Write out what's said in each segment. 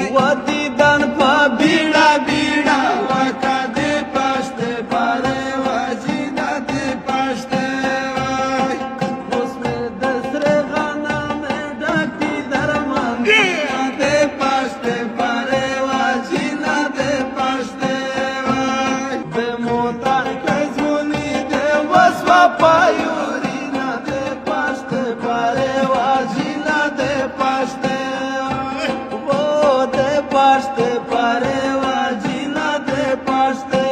Wati dan pa bira bira Waka de pashte pare Wajina de pashte Usme desre gana me dakti darman De pashte pare Wajina de pashte Be motar kaj zvoni de Vasva pajurina de pashte pare Wajina de pashte Pashte pare vajina de pashte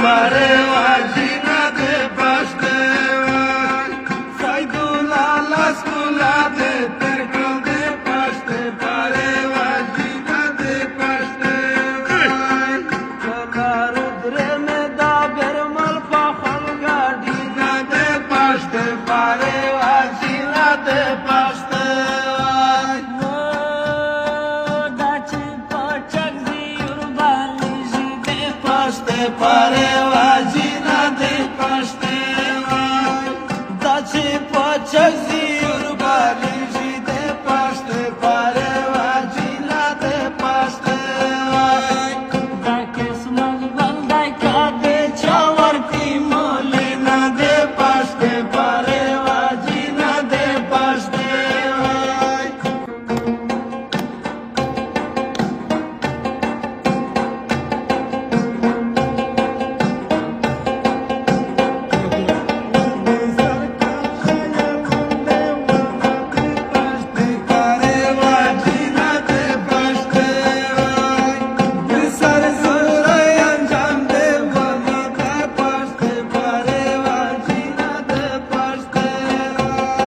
Pare vajina de pashte Saidula la skula de terkal de pashte Pare vajina de pashte Kala rudre me da bermal pakhal gadina de pashte Pare vajina de pashte Pare vajina de pashte Daci pachak ziur